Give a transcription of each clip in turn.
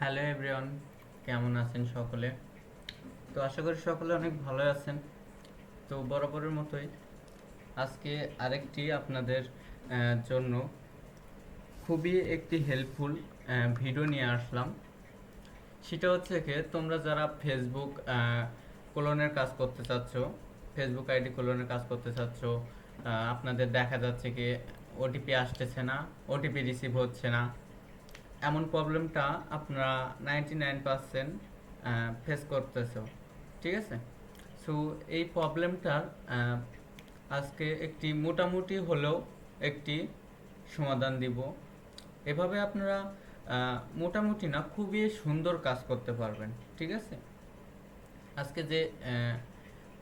Hello everyone, কেমন আছেন সকলে? তো আশা করি সকলে অনেক ভালো আছেন। তো বরাবরের মতোই আজকে আরেকটি আপনাদের জন্য খুবই একটি হেল্পফুল ভিডিও নিয়ে আসলাম। সেটা হচ্ছে কি, তোমরা যারা ফেসবুক ক্লোনের কাজ করতে চাচ্ছ, ফেসবুক আইডি ক্লোনের কাজ করতে চাচ্ছ, আপনাদের দেখা যাচ্ছে কি ওটিপি আসতেছে না, ওটিপি রিসিভ হচ্ছে না, এমন প্রবলেমটা আপনারা 99% ফেস করতেছো, ঠিক আছে? সো এই প্রবলেমটার আজকে একটি মোটামুটি হলেও একটি সমাধান দিব। এভাবে আপনারা মোটামুটি না, খুবই সুন্দর কাজ করতে পারবেন, ঠিক আছে? আজকে যে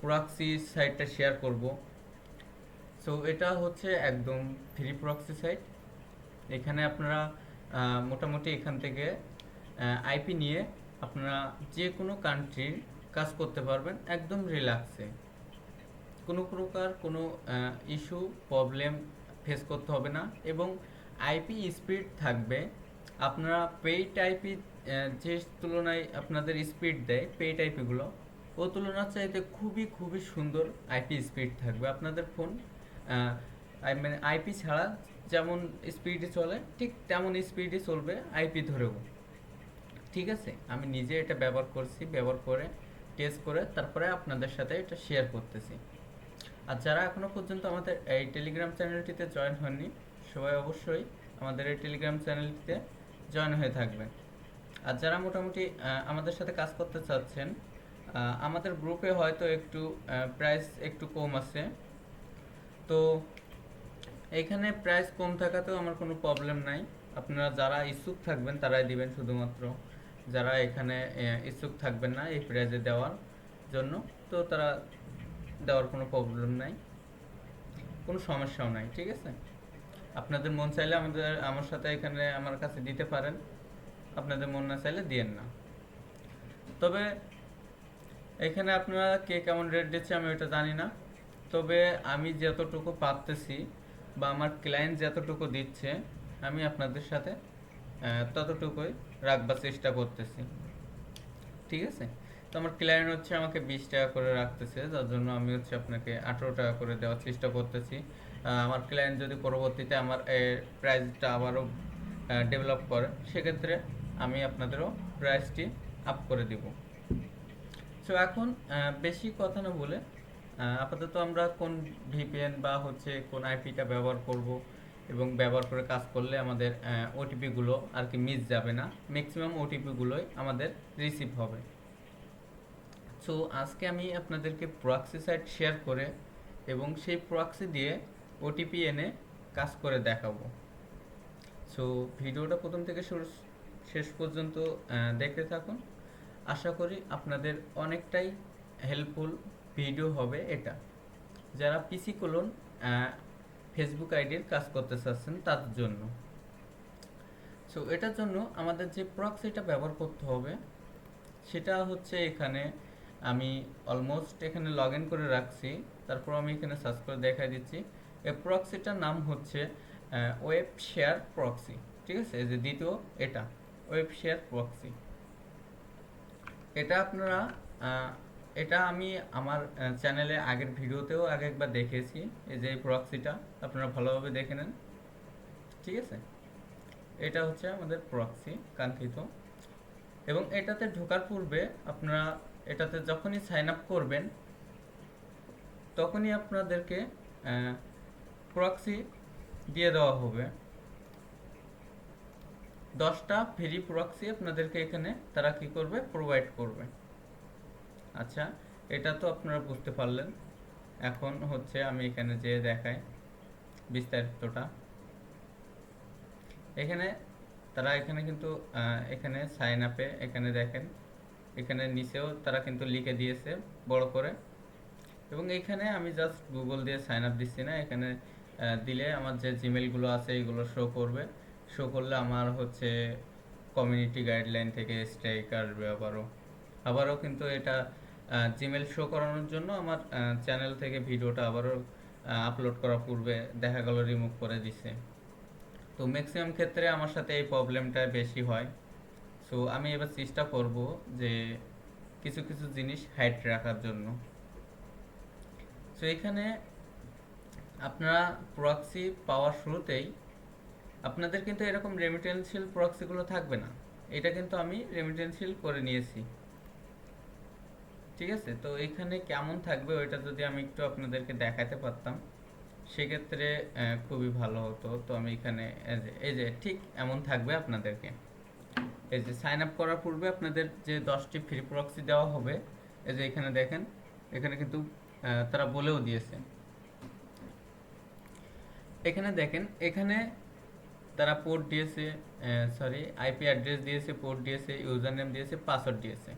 প্রক্সি সাইটটা শেয়ার করব, সো এটা হচ্ছে একদম ফ্রি প্রক্সি সাইট। এখানে আপনারা মোটামুটি এখান থেকে আইপি নিয়ে আপনারা যে কোনো কান্ট্রির কাজ করতে পারবেন একদম রিল্যাক্সে। কোনো প্রকার কোনো ইস্যু প্রবলেম ফেস করতে হবে না, এবং আইপি স্পিড থাকবে। আপনারা পেইড আইপি যে তুলনায় আপনাদের স্পিড দেয় পেইড আইপিগুলো, ও তুলনার চাইতে খুবই খুবই সুন্দর আইপি স্পিড থাকবে আপনাদের ফোন। মানে আইপি ছাড়া যেমন স্পিডে চলে ঠিক তেমন স্পিডে চলবে আইপি ধরেও, ঠিক আছে? আমি নিজে এটা ব্যবহার করছি, ব্যবহার করে টেস্ট করে তারপরে আপনাদের সাথে এটা শেয়ার করতেছি। আর যারা এখনও পর্যন্ত আমাদের এই টেলিগ্রাম চ্যানেলটিতে জয়েন হননি, সবাই অবশ্যই আমাদের এই টেলিগ্রাম চ্যানেলটিতে জয়েন হয়ে থাকবেন। আর যারা মোটামুটি আমাদের সাথে কাজ করতে চাচ্ছেন, আমাদের গ্রুপে হয়তো একটু প্রাইস একটু কম আছে। তো এইখানে প্রাইস কম থাকাতেও আমার কোনো প্রবলেম নাই। আপনারা যারা ইচ্ছুক থাকবেন তারাই দিবেন শুধুমাত্র। যারা এখানে ইচ্ছুক থাকবেন না এই প্রাইজে দেওয়ার জন্য, তো তারা দেওয়ার কোনো প্রবলেম নাই, কোনো সমস্যাও নাই, ঠিক আছে? আপনাদের মন চাইলে আমার সাথে এখানে আমার কাছে দিতে পারেন, আপনাদের মন না চাইলে দিয়েন না। তবে এখানে আপনারা কে কেমন রেট দিচ্ছে আমি ওটা জানি না। তবে আমি যতটুকু পারতেছি বা আমার ক্লায়েন্ট যতটুকু দিচ্ছে, আমি আপনাদের সাথে ততটুকুই রাখবার চেষ্টা করতেছি, ঠিক আছে? তো আমার ক্লায়েন্ট হচ্ছে আমাকে 20 টাকা করে রাখতেছে, যার জন্য আমি হচ্ছে আপনাকে 18 টাকা করে দেওয়ার চেষ্টা করতেছি। আমার ক্লায়েন্ট যদি পরবর্তীতে আমার প্রাইসটা আবারও ডেভেলপ করে, সেক্ষেত্রে আমি আপনাদেরও প্রাইসটি আপ করে দিব। সো এখন বেশি কথা না বলে আপাতত আমরা কোন ভিপিএন বা হচ্ছে কোন আইপিটা ব্যবহার করব এবং ব্যবহার করে কাজ করলে আমাদের ওটিপিগুলো আর কি মিস যাবে না, ম্যাক্সিমাম ওটিপিগুলোই আমাদের রিসিভ হবে। সো আজকে আমি আপনাদেরকে প্রক্সি সাইট শেয়ার করে এবং সেই প্রক্সি দিয়ে ওটিপি এনে কাজ করে দেখাবো। সো ভিডিওটা প্রথম থেকে শেষ পর্যন্ত দেখতে থাকুন। আশা করি আপনাদের অনেকটাই হেল্পফুল ভিডিও হবে এটা, যারা পিসি কোলন ফেসবুক আইডির কাজ করতে চাচ্ছেন তাদের জন্য। সো এটার জন্য আমাদের যে প্রক্সিটা ব্যবহার করতে হবে সেটা হচ্ছে, এখানে আমি অলমোস্ট এখানে লগ ইন করে রাখছি, তারপর আমি এখানে সার্চ করে দেখাই দিচ্ছি। এই প্রক্সিটার নাম হচ্ছে ওয়েব শেয়ার প্রক্সি, ঠিক আছে? এই যে দ্বিতীয়, এটা ওয়েব শেয়ার প্রক্সি। এটা আপনারা এটা আমি আমার চ্যানেলে আগের ভিডিওতেও আগে একবার দেখেছি। এই যে এই প্রক্সিটা আপনারা ভালোভাবে দেখে নেন, ঠিক আছে? এটা হচ্ছে আমাদের প্রক্সি কাঙ্ক্ষিত। এবং এটাতে ঢোকার পূর্বে আপনারা এটাতে যখনই সাইন আপ করবেন তখনই আপনাদেরকে প্রক্সি দিয়ে দেওয়া হবে। 10টা ফ্রি প্রক্সি আপনাদেরকে এখানে তারা কি করবে, প্রোভাইড করবে। আচ্ছা, এটা তো আপনারা বুঝতে পারলেন। এখন হচ্ছে আমি এখানে যে দেখাই বিস্তারিতটা। এখানে তারা এখানে কিন্তু এখানে সাইন আপে এখানে দেখেন, এখানে নিচেও তারা কিন্তু লিখে দিয়েছে বড় করে। এবং এখানে আমি জাস্ট গুগল দিয়ে সাইন আপ দিচ্ছি না, এখানে দিলে আমার যে জিমেলগুলো আছে এগুলো শো করবে। শো করলে আমার হচ্ছে কমিউনিটি গাইডলাইন থেকে স্ট্রাইক আসবে। আবারও কিন্তু এটা জিমেল শো করানোর জন্য আমার চ্যানেল থেকে ভিডিওটা আবারও আপলোড করার পূর্বে দেখা গেল রিমুভ করে দিছে। তো ম্যাক্সিমাম ক্ষেত্রে আমার সাথে এই প্রবলেমটা বেশি হয়। সো আমি এবার চেষ্টা করব যে কিছু কিছু জিনিস হাইড রাখার জন্য। সো এখানে আপনারা প্রক্সি পাওয়ার শুরুতেই আপনাদের কিন্তু এরকম রেমিটেন্সিয়াল প্রক্সিগুলো থাকবে না। এটা কিন্তু আমি রেমিটেন্সিয়াল করে নিয়েছি, ঠিক আছে? তো এখানে কেমন থাকবে ওইটা যদি আমি একটু আপনাদেরকে দেখাতে পারতাম সেক্ষেত্রে খুবই ভালো হতো। তো আমি এখানে এই যে ঠিক এমন থাকবে আপনাদেরকে। এই যে সাইন আপ করার পূর্বে আপনাদের যে 10টি ফ্রি প্রক্সি দেওয়া হবে, এই যে এখানে দেখেন, এখানে কিন্তু তারা বলেও দিয়েছে। এখানে দেখেন, এখানে তারা পোর্ট দিয়েছে, সরি আইপি অ্যাড্রেস দিয়েছে, পোর্ট দিয়েছে, ইউজার নেম দিয়েছে, পাসওয়ার্ড দিয়েছে।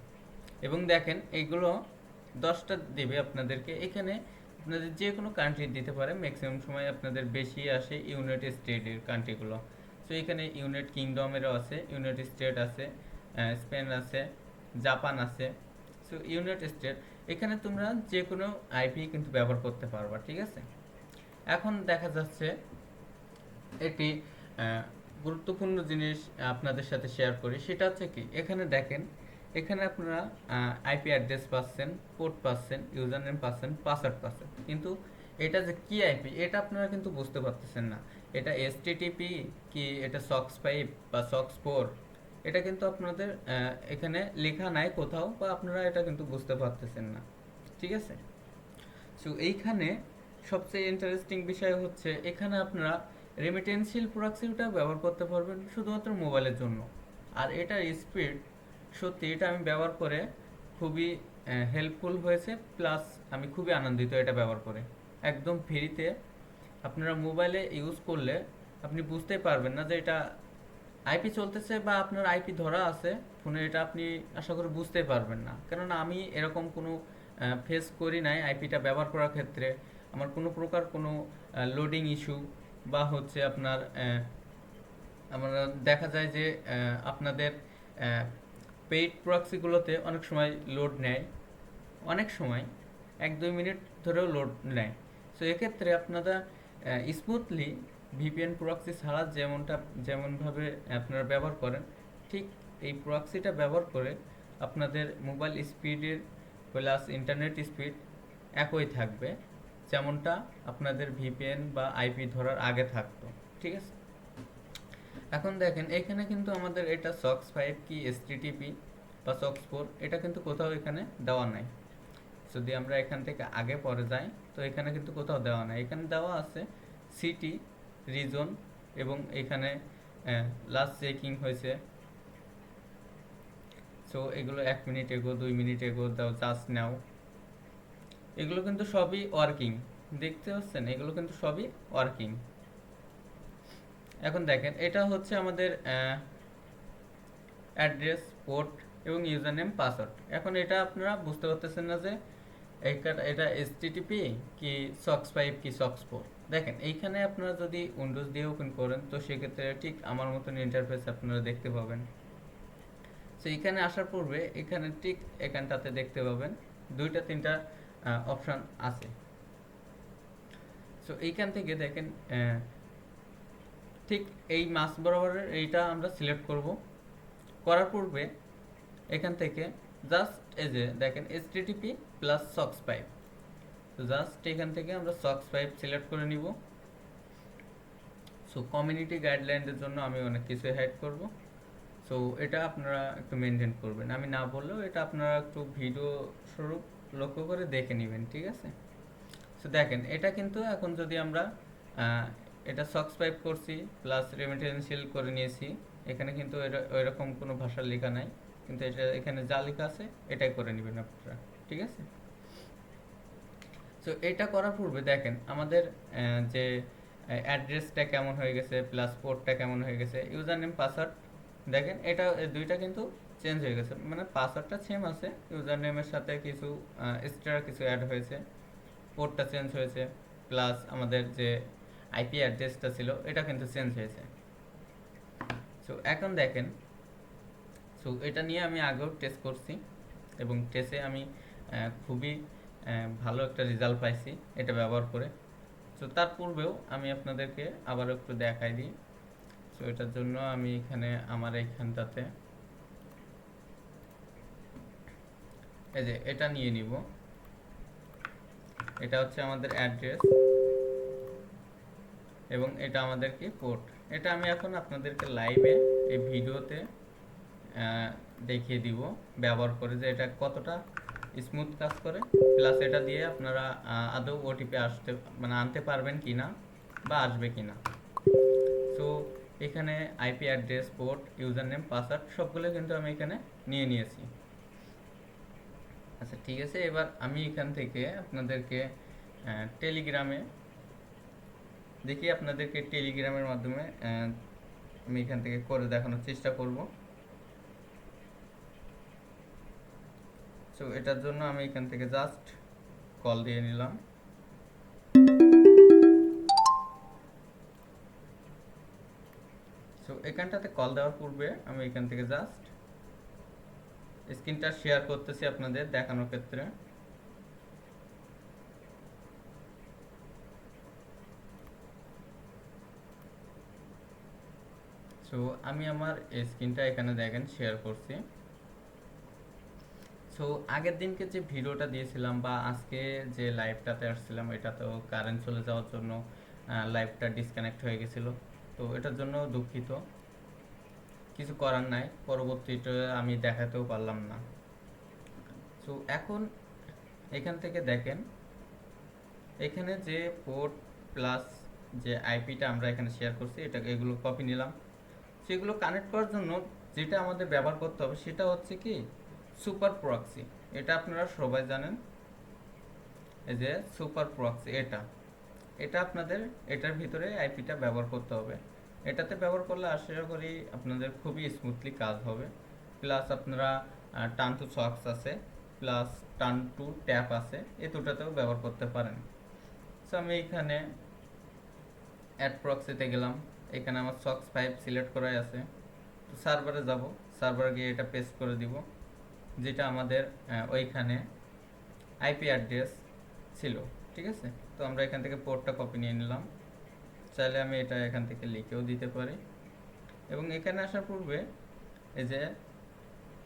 এবং দেখেন এইগুলো 10টা দেবে আপনাদেরকে। এখানে আপনাদের যে কোনো কান্ট্রি দিতে পারে, ম্যাক্সিমাম সময় আপনাদের বেশি আসে ইউনাইটেড স্টেটের কান্ট্রিগুলো। সো এখানে ইউনাইটেড কিংডমেরও আছে, ইউনাইটেড স্টেট আছে, স্পেন আছে, জাপান আছে। সো ইউনাইটেড স্টেট, এখানে তোমরা যে কোনো আইপি কিন্তু ব্যবহার করতে পারবা, ঠিক আছে? এখন দেখা যাচ্ছে একটি গুরুত্বপূর্ণ জিনিস আপনাদের সাথে শেয়ার করি, সেটা হচ্ছে কি, এখানে দেখেন, এখানে আপনারা আইপি অ্যাড্রেস পাচ্ছেন, পোর্ট পাচ্ছেন, ইউজার নেম পাচ্ছেন, পাসওয়ার্ড পাচ্ছেন, কিন্তু এটা যে কি আইপি এটা আপনারা কিন্তু বুঝতে পারতেছেন না। এটা এসটিটিপি কি, এটা সক্স 5 বা সক্স 4, এটা কিন্তু আপনাদের এখানে লেখা নাই কোথাও, বা আপনারা এটা কিন্তু বুঝতে পারতেছেন না, ঠিক আছে? সো এইখানে সবচেয়ে ইন্টারেস্টিং বিষয় হচ্ছে, এখানে আপনারা রেমিটেন্সিয়াল প্রক্সিটা ব্যবহার করতে পারবেন শুধুমাত্র মোবাইলের জন্য। আর এটার স্পিড সত্যি, এটা আমি ব্যবহার করে খুবই হেল্পফুল হয়েছে, প্লাস আমি খুবই আনন্দিত এটা ব্যবহার করে। একদম ফ্রিতে আপনারা মোবাইলে ইউজ করলে আপনি বুঝতেই পারবেন না যে এটা আইপি চলতেছে বা আপনার আইপি ধরা আছে ফোনে, এটা আপনি আশা করি বুঝতেই পারবেন না। কেননা আমি এরকম কোনো ফেস করি নাই আইপিটা ব্যবহার করার ক্ষেত্রে। আমার কোনো প্রকার কোনো লোডিং ইস্যু বা হচ্ছে আপনার আমরা দেখা যায় যে আপনাদের পেইড প্রক্সিগুলোতে অনেক সময় লোড নেয়, অনেক সময় 1-2 মিনিট ধরেও লোড নেয়। সো এক্ষেত্রে আপনারা স্মুথলি ভিপিএন প্রক্সি ছাড়া যেমনভাবে আপনারা ব্যবহার করেন, ঠিক এই প্রক্সিটা ব্যবহার করে আপনাদের মোবাইল স্পিডের প্লাস ইন্টারনেট স্পিড একই থাকবে, যেমনটা আপনাদের ভিপিএন বা আইপি ধরার আগে থাকতো, ঠিক আছে? এখন দেখেন, এখানে কিন্তু আমাদের এটা সক্স 5 কি এসটিটিপি বা সক্স 4 এটা কিন্তু কোথাও এখানে দেওয়া নাই। যদি আমরা এখান থেকে আগে পরে যাই, তো এখানে কিন্তু কোথাও দেওয়া নাই। এখানে দেওয়া আছে সিটি, রিজন, এবং এখানে লাস্ট চেকিং হয়েছে। সো এগুলো 1 মিনিট এগো, 2 মিনিট এগো দাও, জাস্ট নাও, এগুলো কিন্তু সবই ওয়ার্কিং। দেখতে পাচ্ছেন, এগুলো কিন্তু সবই ওয়ার্কিং। এখন দেখেন, এটা হচ্ছে আমাদের অ্যাড্রেস, পোর্ট এবং ইউজার নেম, পাসওয়ার্ড। এখন এটা আপনারা বুঝতে পারতেছেন না যে এটা এসটিটিপি কি সক্স 5 কি সক্স 4। দেখেন, এইখানে আপনারা যদি উইন্ডোজ দিয়ে ওপেন করেন, তো সেক্ষেত্রে ঠিক আমার মতন ইন্টারফেস আপনারা দেখতে পাবেন। সো এখানে আসার পূর্বে এখানে ঠিক এখানটাতে দেখতে পাবেন 2-3টা অপশান আছে। সো এইখান থেকে দেখেন, ঠিক এই মাস বরাবরের এইটা আমরা সিলেক্ট করব। করার পূর্বে এখান থেকে জাস্ট এই যে দেখেন HTTP প্লাস সক্স 5, তো জাস্ট এখান থেকে আমরা সক্স 5 সিলেক্ট করে নিব। সো কমিউনিটি গাইডলাইনের জন্য আমি অনেক কিছু হাইড করব। সো এটা আপনারা একটু মেনটেন করবেন, আমি না বললেও এটা আপনারা একটু ভিডিও স্বরূপ লক্ষ্য করে দেখে নেবেন, ঠিক আছে? সো দেখেন, এটা কিন্তু এখন যদি আমরা এটা সক্স 5 করছি প্লাস রেমিটেন্সিয়াল করে নিয়েছি, এখানে কিন্তু ওইরকম কোনো ভাষার লেখা নাই, কিন্তু এটা এখানে যা লেখা আছে এটাই করে নেবেন আপনারা, ঠিক আছে? সো এটা করার পূর্বে দেখেন আমাদের যে অ্যাড্রেসটা কেমন হয়ে গেছে, প্লাস পোর্টটা কেমন হয়ে গেছে, ইউজার নেম, পাসওয়ার্ড, দেখেন এটা দুইটা কিন্তু চেঞ্জ হয়ে গেছে। মানে পাসওয়ার্ডটা সেম আছে, ইউজার নেমের সাথে কিছু এক্সট্রা কিছু অ্যাড হয়েছে, পোর্টটা চেঞ্জ হয়েছে, প্লাস আমাদের যে আইপি অ্যাড্রেসটা ছিল এটা কিন্তু চেঞ্জ হয়েছে। সো এখন দেখেন, সো এটা নিয়ে আমি আগেও টেস্ট করছি এবং টেস্টে আমি খুবই ভালো একটা রেজাল্ট পাইছি এটা ব্যবহার করে। সো তার পূর্বেও আমি আপনাদেরকে আবারও একটু দেখাই দিই। সো এটার জন্য আমি এখানে আমার এইখানটাতে এই যে এটা নিয়ে নিব, এটা হচ্ছে আমাদের অ্যাড্রেস এবং এটা আমাদের কি পোর্ট। এটা আমি এখন আপনাদেরকে লাইভে এই ভিডিওতে দেখিয়ে দিব ব্যবহার করে যে এটা কতটা স্মুথ কাজ করে, প্লাস এটা দিয়ে আপনারা আদৌ ওটিপি আসতে মানে আনতে পারবেন কিনা বা আসবে কিনা। সো এখানে IP address, port, user name, password সবগুলো কিন্তু আমি এখানে নিয়ে নিয়েছি। আচ্ছা ঠিক আছে, এবার আমি এখান থেকে আপনাদেরকে টেলিগ্রামে দেখি, আপনাদেরকে টেলিগ্রামের মাধ্যমে আমি এখান থেকে করে দেখানোর চেষ্টা করব। সো এটার জন্য আমি এখান থেকে জাস্ট কল দিয়ে নিলাম। সো এখানটাতে কল দেওয়ার পূর্বে আমি এখান থেকে জাস্ট স্ক্রিনটা শেয়ার করতেছি আপনাদের দেখানোর ক্ষেত্রে। সো আমি আমার স্ক্রিনটা এখানে দেখেন শেয়ার করছি। সো আগের দিনকে যে ভিডিওটা দিয়েছিলাম বা আজকে যে লাইভটাতে আসছিলাম, এটা তো কারেন্ট চলে যাওয়ার জন্য লাইভটা ডিসকানেক্ট হয়ে গেছিলো। তো এটার জন্য দুঃখিত, কিছু করার নাই, পরবর্তীতে আমি দেখাতেও পারলাম না। সো এখন এখান থেকে দেখেন, এখানে যে পোর্ট প্লাস যে আইপিটা আমরা এখানে শেয়ার করছি, এটা এগুলো কপি নিলাম। সেগুলো কানেক্ট করার জন্য যেটা আমাদের ব্যবহার করতে হবে সেটা হচ্ছে কি সুপার প্রক্সি। এটা আপনারা সবাই জানেন, এই যে সুপার প্রক্সি, এটা এটা আপনাদের এটার ভিতরে আইপিটা ব্যবহার করতে হবে। এটাতে ব্যবহার করলে আশা করি আপনাদের খুবই স্মুথলি কাজ হবে। প্লাস আপনারা টার্ন টু সক্স আছে, প্লাস টার্ন টু ট্যাপ আছে, এই দুটাতেও ব্যবহার করতে পারেন। সো আমি এখানে অ্যাড প্রক্সিতে গেলাম, এখানে আমার সক্স 5 সিলেক্ট করাই আছে। তো সার্ভারে যাব, সার্ভারে গিয়ে এটা পেস্ট করে দিব যেটা আমাদের ওইখানে আইপি অ্যাড্রেস ছিল। ঠিক আছে, তো আমরা এখান থেকে পোর্টটা কপি নিয়ে নিলাম। চাইলে আমি এটা এখান থেকে লিখেও দিতে পারি। এবং এখানে আসার পূর্বে এই যে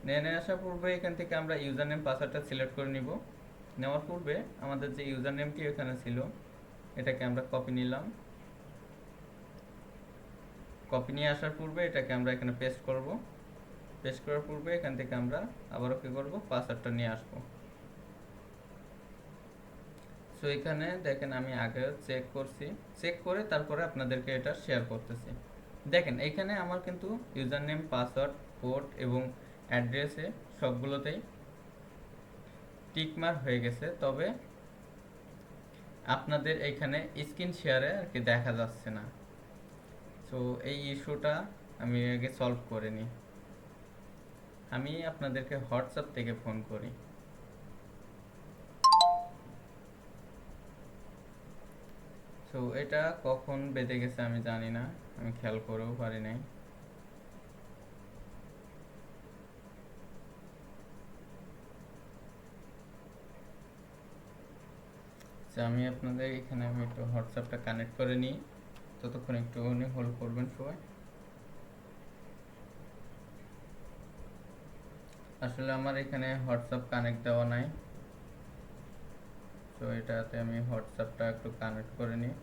নেনে আসার পূর্বে এখান থেকে আমরা ইউজার নেম পাসওয়ার্ডটা সিলেক্ট করে নিব। নেওয়ার পূর্বে আমাদের যে ইউজার নেমটি এখানে ছিল এটাকে আমরা কপি নিলাম। কপি নিয়ে আসার পূর্বে এটাকে আমরা এখানে পেস্ট করব। পেস্ট করার পূর্বে এখান থেকে আমরা আবারও কী করব, পাসওয়ার্ডটা নিয়ে আসব। সো এখানে দেখেন আমি আগে চেক করছি, চেক করে তারপরে আপনাদেরকে এটা শেয়ার করতেছি। দেখেন এখানে আমার কিন্তু ইউজার নেম, পাসওয়ার্ড, পোর্ট এবং অ্যাড্রেসে সবগুলোতেই টিকমার্ক হয়ে গেছে, তবে আপনাদের এখানে স্ক্রিন শেয়ারে আর কি দেখা যাচ্ছে না। সো এই ইস্যুটা আমি আগে সলভ করে নিই। আমি আপনাদেরকে হোয়াটসঅ্যাপ থেকে ফোন করি। সো এটা কখন বেজে গেছে আমি জানি না, আমি খেয়াল করেও পারি নাই। আমি আপনাদের এখানে আমি একটু হোয়াটসঅ্যাপটা কানেক্ট করে নিই, ততক্ষণ একটু হোল্ড করবেন সবাই। আসলে আমার এখানে হোয়াটসঅ্যাপ কানেক্ট দেওয়া নাই, তো এটাতে আমি হোয়াটসঅ্যাপটা একটু কানেক্ট করে নিই।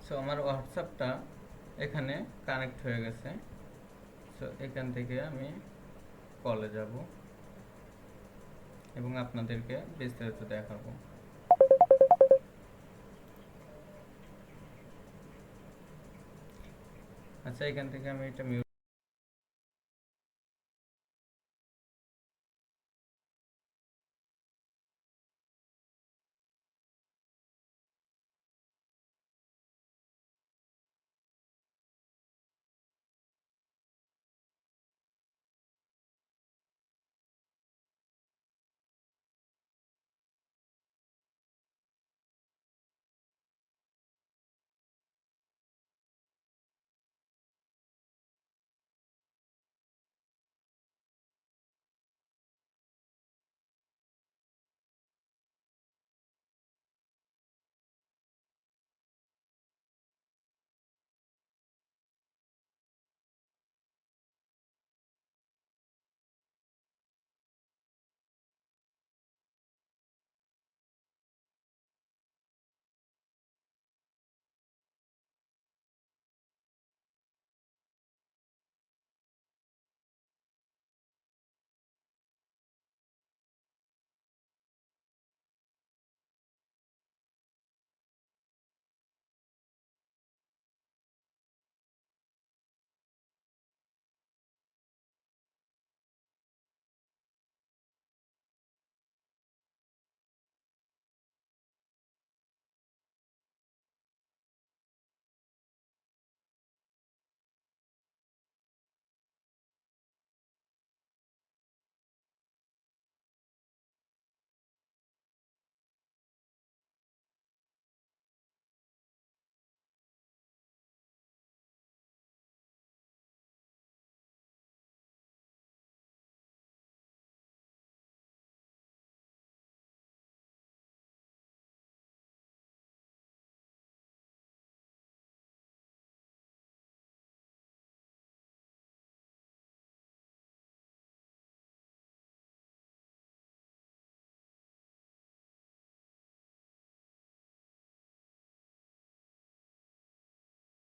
সো আমার হোয়াটসঅ্যাপটা এখানে কানেক্ট হয়ে গেছে। সো এখান থেকে আমি কলে যাব এবং আপনাদেরকে বিস্তারিত দেখাবো। আচ্ছা এখান থেকে আমি এটা মিউট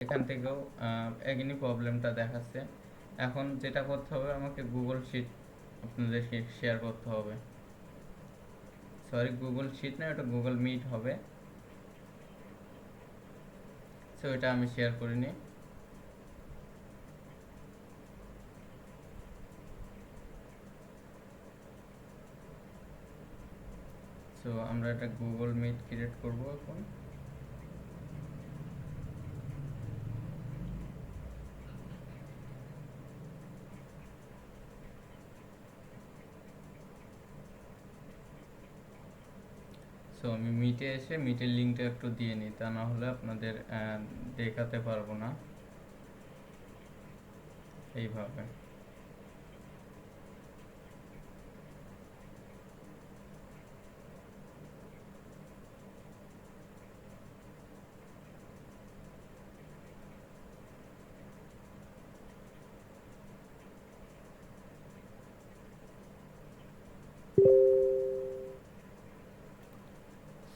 এখান থেকেও একই প্রবলেমটা দেখাচ্ছে। এখন যেটা করতে হবে, আমাকে গুগল শিট আপনাদেরকে শেয়ার করতে হবে। সরি, গুগল শিট না, এটা গুগল মিট হবে। সো এটা আমি শেয়ার করিনি। সো আমরা এটা গুগল মিট ক্রিয়েট করব এখন। সো আমি মিটে এসে মিটের লিঙ্কটা একটু দিয়ে নিই, তা না হলে আপনাদের দেখাতে পারবো না এইভাবে।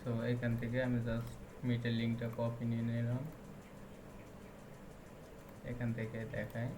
সো এখান থেকে আমি জাস্ট মিটের লিঙ্কটা কপি নিয়ে নিলাম, এখান থেকে দেখায়।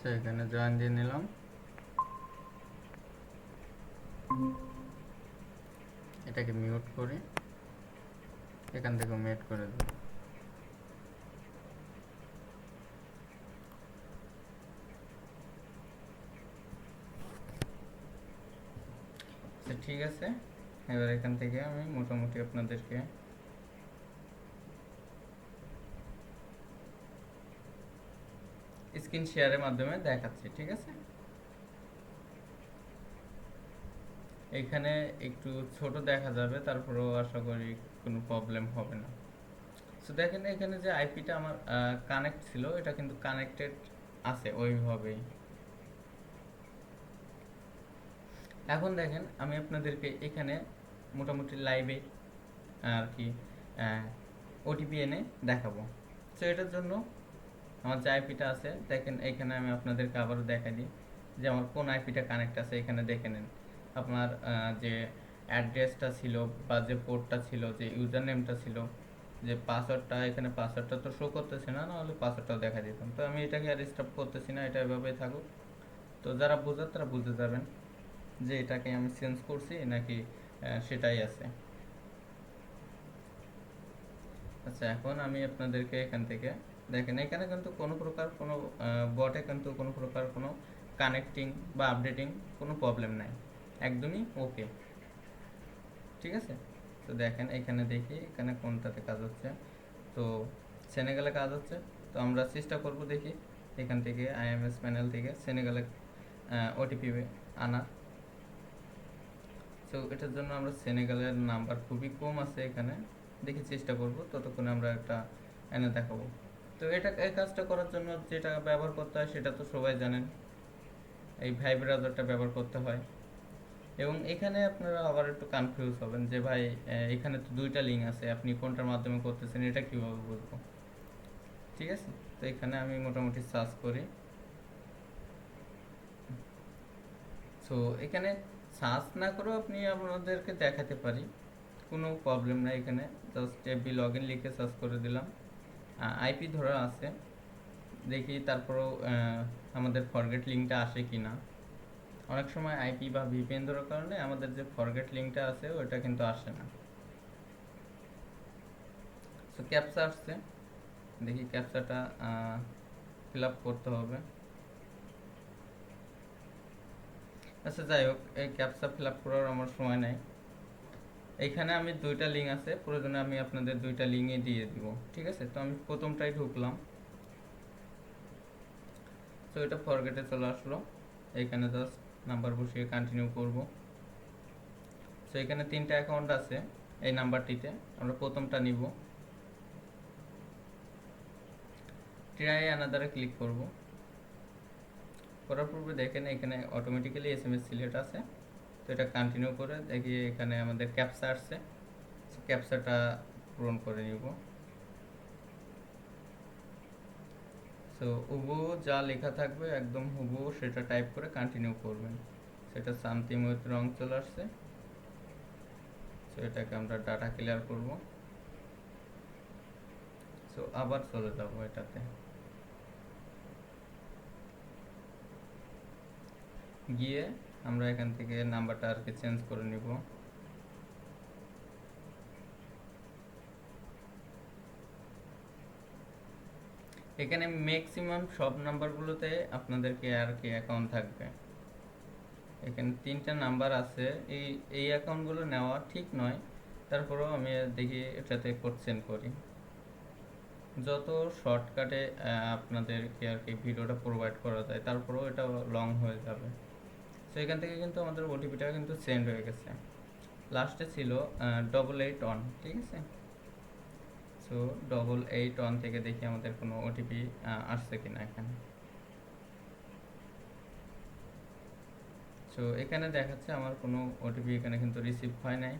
সো এখানে জয়েন দিয়ে নিলাম, এটাকে মিউট করি, এখান থেকে মিউট করে দেব। ঠিক আছে, এবার এখান থেকে আমি মোটামুটি আপনাদেরকে স্ক্রিন শেয়ারের মাধ্যমে দেখাচ্ছি। ঠিক আছে, এখানে একটু ছোট দেখা যাবে, তারপরেও আশা করি কোনো প্রবলেম হবে না। সো দেখেন এখানে যে আইপিটা আমার কানেক্ট ছিল, এটা কিন্তু কানেক্টেড আছে ওইভাবেই। এখন দেখেন আমি আপনাদেরকে এখানে মোটামুটি লাইভে আর কি ওটিপি এনে দেখাবো। সো এটার জন্য আমার যে আইপিটা আছে, দেখেন এখানে আমি আপনাদেরকে আবারও দেখা দিই যে আমার কোন আইপিটা কানেক্ট আছে। এখানে দেখে নেন আপনার যে অ্যাড্রেসটা ছিল বা যে পোর্টটা ছিল, যে ইউজার নেমটা ছিল, যে পাসওয়ার্ডটা, এখানে পাসওয়ার্ডটা তো শো করতেছে না, নাহলে পাসওয়ার্ডটাও দেখা দিতাম। তো আমি এটাকে আর স্টপ করতেছি না, এটা এভাবেই থাকুক। তো যারা বোঝার তারা বুঝতে যাবেন যে এটাকে আমি চেঞ্জ করছি নাকি সেটাই আছে। আচ্ছা, এখন আমি আপনাদেরকে এখান থেকে দেখেন, এখানে কিন্তু কোনো প্রকার কোনো বটে কিন্তু কোনো প্রকার কোনো কানেক্টিং বা আপডেটিং কোনো প্রবলেম নাই, একদমই ওকে। ঠিক আছে, তো দেখেন এখানে দেখি এখানে কোনটাতে কাজ হচ্ছে। তো সেনেগালে কাজ হচ্ছে। তো আমরা চেষ্টা করব দেখি এখান থেকে আইএমএস প্যানেল থেকে সেনেগালে ওটিপি আনার। তো এটার জন্য আমরা সেনেগালের নাম্বার খুবই কম আছে এখানে, দেখি চেষ্টা করব, ততক্ষণে আমরা একটা এনে দেখাবো। তো এটা, এই কাজটা করার জন্য যেটা ব্যবহার করতে হয় সেটা তো সবাই জানেন, এই ভাই ব্রাউজারটা ব্যবহার করতে হয়। এবং এখানে আপনারা আবার একটু কনফিউজ হবেন যে ভাই এখানে তো দুইটা লিঙ্ক আছে, আপনি কোনটার মাধ্যমে করতেছেন, এটা কিভাবে বুঝবো। ঠিক আছে, তো এখানে আমি মোটামুটি সার্চ করি। সো এখানে সার্চ না করেও আপনি আপনাদেরকে দেখাতে পারি, কোনো প্রবলেম নাই। এখানে জাস্ট এফবি লগ ইন লিখে সার্চ করে দিলাম, আইপি ধরা আছে, দেখি তারপরেও আমাদের ফরগেট লিঙ্কটা আসে কি না। অনেক সময় আইপি বা ভিপিএন ধরার কারণে আমাদের যে ফরগেট লিঙ্কটা আছে ওটা কিন্তু আসে না। সো ক্যাপচা আসছে, দেখি ক্যাপচাটা ফিল আপ করতে হবে। আচ্ছা যাই হোক, এই ক্যাপচা ফিল আপ করার আমার সময় নেই। এইখানে আমি দুইটা লিঙ্ক আছে, প্রয়োজনে আমি আপনাদের দুইটা লিঙ্কই দিয়ে দিব। ঠিক আছে, তো আমি প্রথমটাই ঢুকলাম। তো এটা ফরগেটে চলে আসলো, এইখানে জাস্ট নাম্বার বসিয়ে কন্টিনিউ করব। সো এখানে তিনটা অ্যাকাউন্ট আছে, এই নাম্বারটিতে আমরা প্রথমটা নিব। ট্রাই অ্যানাদারে ক্লিক করব। করার পূর্বে দেখেন এখানে অটোমেটিক্যালি এসএমএস সিলেক্ট আছে, তো এটা কন্টিনিউ করে দেখি এখানে আমাদের ক্যাপচা আসছে, ক্যাপচাটা পূরণ করে নিব। সো হুবহু যা লেখা থাকবে একদম হুবহু সেটা টাইপ করে কন্টিনিউ করবেন। সেটা শান্তি উইথ রং চলে আসছে। সো এটাকে আমরা ডাটা ক্লিয়ার করব। সো আবার চলে যাব এটাতে, গিয়ে আমরা এখান থেকে নাম্বারটা আর কি চেঞ্জ করে নিব। এখানে ম্যাক্সিমাম সব নাম্বারগুলোতে আপনাদেরকে আর কি অ্যাকাউন্ট থাকবে। এখানে 3টা নাম্বার আছে, এই এই অ্যাকাউন্টগুলো নেওয়া ঠিক নয়, তারপরেও আমি দেখি এটাতে কোড সেন্ড করি। যত শর্টকাটে আপনাদেরকে আর কি ভিডিওটা প্রোভাইড করা যায়, তারপরেও এটা লং হয়ে যাবে। সো এখান থেকে কিন্তু আমাদের ওটিপিটা কিন্তু সেন্ড হয়ে গেছে। লাস্টে ছিল 881, ঠিক আছে। সো 881 থেকে দেখি আমাদের কোনো ওটিপি আসছে কিনা এখানে। সো এখানে দেখাচ্ছে আমার কোনো ওটিপি এখানে কিন্তু রিসিভ হয় নাই।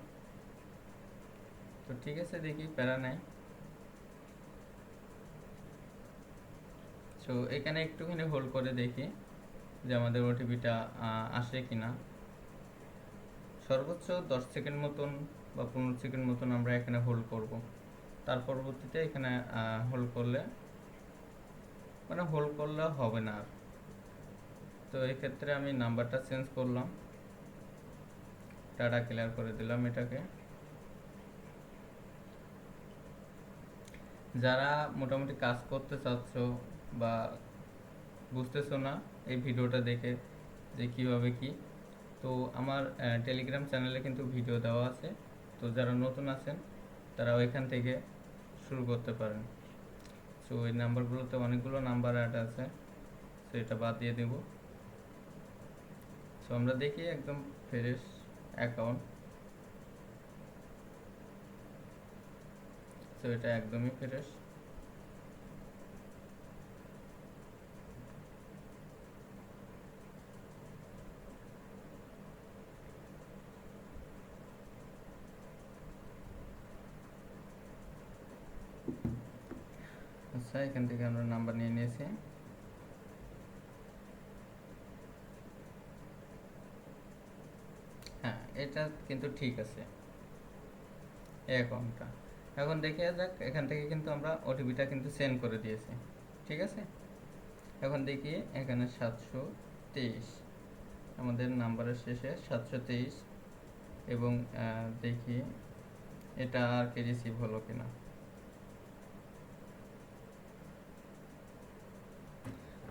তো ঠিক আছে, দেখি প্যারা নাই। সো এখানে একটুখানি হোল্ড করে দেখি যে আমাদের ওটিপিটা আসে কিনা। সর্বোচ্চ 10 সেকেন্ড মতন বা 15 সেকেন্ড মতন আমরা এখানে হোল্ড করব। তার পরবর্তীতে এখানে হোল্ড করলে হবে না আর। তো এক্ষেত্রে আমি নাম্বারটা চেঞ্জ করলাম, ডাটা ক্লিয়ার করে দিলাম এটাকে। যারা মোটামুটি কাজ করতে চাচ্ছ বা বুঝতেছো না এই ভিডিওটা দেখে যে কিভাবে কি, তো আমার টেলিগ্রাম চ্যানেলে কিন্তু ভিডিও দেওয়া আছে। তো যারা নতুন আছেন তারা ওইখান থেকে শুরু করতে পারেন। সো এই নাম্বারগুলোতে অনেকগুলো নাম্বার অ্যাড আছে, সো এটা বাদ দিয়ে দেব। সো আমরা দেখি একদম ফ্রেশ অ্যাকাউন্ট। সো এটা একদমই ফ্রেশ। আচ্ছা, এখান থেকে আমরা নাম্বার নিয়ে নিয়েছি। হ্যাঁ, এটা কিন্তু ঠিক আছে এই অ্যাকাউন্টটা। এখন দেখে যাক, এখান থেকে কিন্তু আমরা ওটিপিটা কিন্তু সেন্ড করে দিয়েছি, ঠিক আছে। এখন দেখি এখানে 723 আমাদের নাম্বারের শেষে 723, এবং দেখি এটা আর কি রিসিভ হলো কিনা।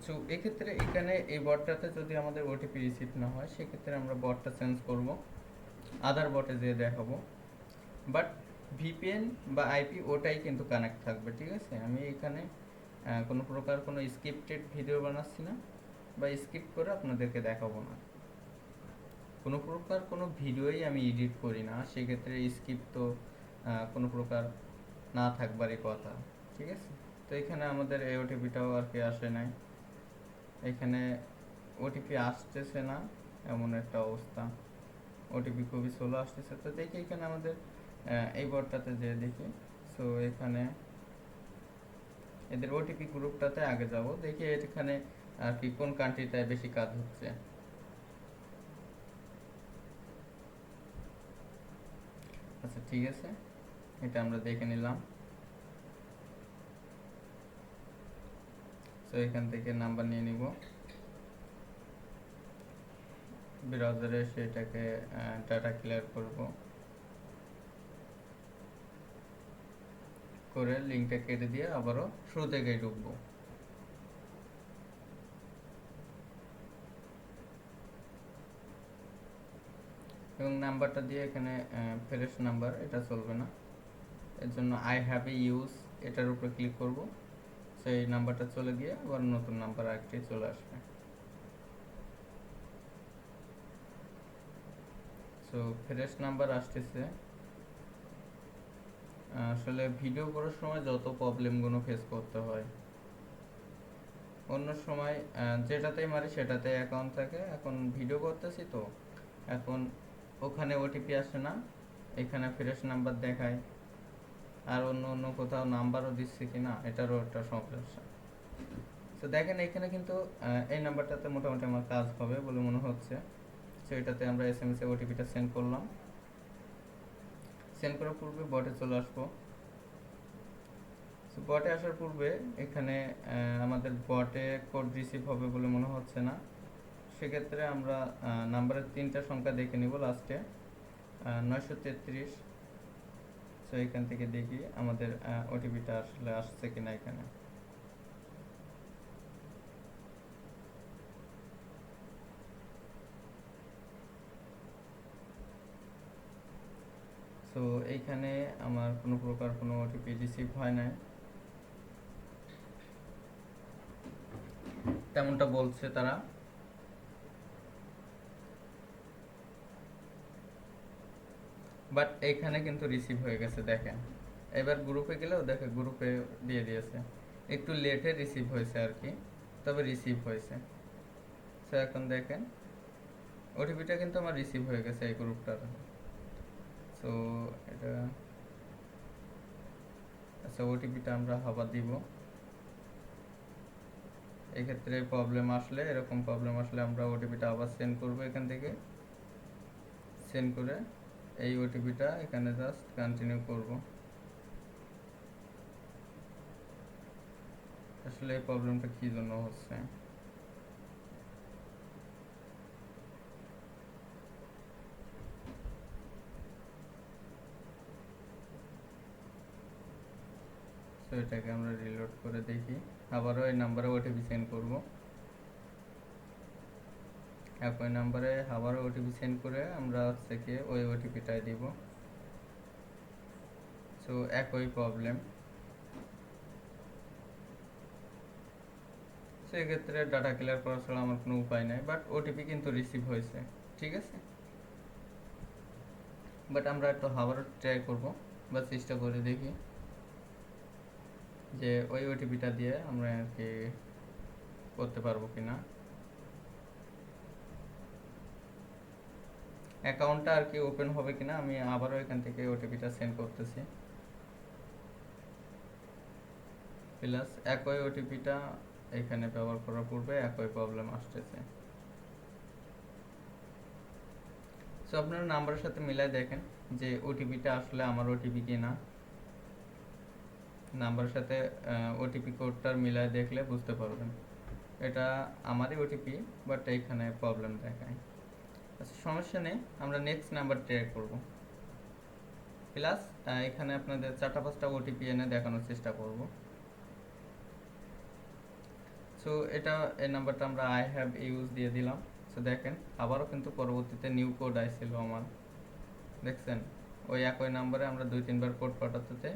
সো এক্ষেত্রে এখানে এই বটটাতে যদি আমাদের ওটিপি রিসিভ না হয়, সেক্ষেত্রে আমরা বটটা চেঞ্জ করব, আদার বটে যেয়ে দেখাবো। বাট ভিপিএন বা আইপি ওটাই কিন্তু কানেক্ট থাকবে, ঠিক আছে। আমি এখানে কোনো প্রকার কোনো স্ক্রিপ্টেড ভিডিও বানাচ্ছি না বা স্ক্রিপ্ট করে আপনাদেরকে দেখাবো না। কোনো প্রকার কোনো ভিডিওই আমি এডিট করি না, সেক্ষেত্রে স্ক্রিপ্ট তো কোনো প্রকার না থাকবারই কথা, ঠিক আছে। তো এখানে আমাদের এই ওটিপিটাও আর কি আসে নাই, এখানে ওটিপি আসতেছে না, এমন একটা অবস্থা। ওটিপি খুবই স্লো আসতেছে। তো দেখি এখানে আমাদের এই বটটাতে যে দেখি, সো এখানে এদের ওটিপি গ্রুপটাতে আগে যাব, দেখি এখানে আর কি কোন কান্ট্রিটায় বেশি কাজ হচ্ছে। আচ্ছা, ঠিক আছে, এটা আমরা দেখে নিলাম। সো এখান থেকে নাম্বার নিয়ে নিব, ব্রাউজারে সেটাকে ডাটা ক্লিয়ার করব, করে লিঙ্কটা কেটে দিয়ে আবারও শুরু থেকেই ঢুকবো। এবং নাম্বারটা দিয়ে এখানে ফ্রেশ নাম্বার, এটা চলবে না, এর জন্য আই হ্যাভ এ ইউজ এটার উপরে ক্লিক করব। সেই নাম্বারটা চলে গিয়ে আবার নতুন নাম্বার আরেকটি চলে আসবে। সো ফ্রেশ নাম্বার আসতেছে। আসলে ভিডিও করার সময় যত প্রবলেমগুলো ফেস করতে হয়, অন্য সময় যেটাতেই মারি সেটাতে অ্যাকাউন্ট থাকে। এখন ভিডিও করতেছি তো, এখন ওখানে ওটিপি আসে না, এখানে ফ্রেশ নাম্বার দেখায়, আর অন্য অন্য কোথাও নাম্বারও দিচ্ছে কিনা এটারও একটা সমস্যা। তো দেখেন এখানে কিন্তু এই নাম্বারটাতে মোটামুটি আমার কাজ হবে বলে মনে হচ্ছে। তো এটাতে আমরা SMS এ ওটিপিটা সেন্ড করলাম। সেন্ড করার পূর্বে বটে চলে আসবো। তো বটে আসার পূর্বে এখানে আমাদের বটে কোড রিসিভ হবে বলে মনে হচ্ছে না। সেক্ষেত্রে আমরা নাম্বারের 3টা সংখ্যা দেখে নিব লাস্টে 933। তো এখান থেকে দেখি আমাদের ওটিপিটা আসলে আসছে কিনা এখানে। তো এইখানে আমার কোনো প্রকার কোনো ওটিপি রিসিভ হয় নাই, তেমনটা বলছে তারা। বাট এইখানে কিন্তু রিসিভ হয়ে গেছে দেখেন। এবার গ্রুপে গেলেও দেখে গ্রুপে দিয়ে দিয়েছে, একটু লেটে রিসিভ হয়েছে আর কি, তবে রিসিভ হয়েছে। তো এখন দেখেন ওটিপিটা কিন্তু আমার রিসিভ হয়ে গেছে এই গ্রুপটার। সো এটা, আচ্ছা ওটিপিটা আমরা আবার দিব। এক্ষেত্রে প্রবলেম আসলে, এরকম প্রবলেম আসলে আমরা ওটিপিটা আবার সেন্ড করব এখান থেকে। সেন্ড করে এই ওটিপিটা এখানে জাস্ট কন্টিনিউ করব। আসলে এই প্রবলেমটা কী জন্য হচ্ছে। সো এটাকে আমরা রিলোড করে দেখি, আবারও এই নাম্বারে ওটিপি সেন্ড করব। একই নাম্বারে আবারও ওটিপি সেন্ড করে আমরা হচ্ছে কি ওই ওটিপিটাই দিব। সো একই প্রবলেম। সেক্ষেত্রে ডাটা ক্লিয়ার করা ছাড়া আমার কোনো উপায় নাই, বাট ওটিপি কিন্তু রিসিভ হয়েছে, ঠিক আছে। বাট আমরা একটু আবারও ট্রাই করব বা চেষ্টা করে দেখি যে ওই ওটিপিটা দিয়ে আমরা আর কি করতে পারবো কিনা। অ্যাকাউন্টটা আর কি ওপেন হবে কিনা, আমি আবারও এখান থেকে ওটিপিটা সেন্ড করতেছি। প্লাস একই ওটিপিটা এখানে ব্যবহার করার পূর্বে একই প্রবলেম আসতেছে। সো আপনারা নাম্বারের সাথে মিলাই দেখেন যে ওটিপিটা আসলে আমার ওটিপি কিনা। নাম্বারের সাথে ওটিপি কোডটার মিলাই দেখলে বুঝতে পারবেন এটা আমারই ওটিপি, বাট এইখানে প্রবলেম দেখায়। আচ্ছা সমস্যা নেই, আমরা নেক্সট নাম্বার ট্রাই করব। প্লাস এখানে আপনাদের 4টা 5টা ওটিপি এনে দেখানোর চেষ্টা করব। সো এটা এই নাম্বারটা আমরা আই হ্যাভ ইউজ দিয়ে দিলাম। সো দেখেন আবারও কিন্তু পরবর্তীতে নিউ কোড আইছিল আমার, দেখছেন ওই একই নাম্বারে আমরা 2-3বার কোড পাঠাতে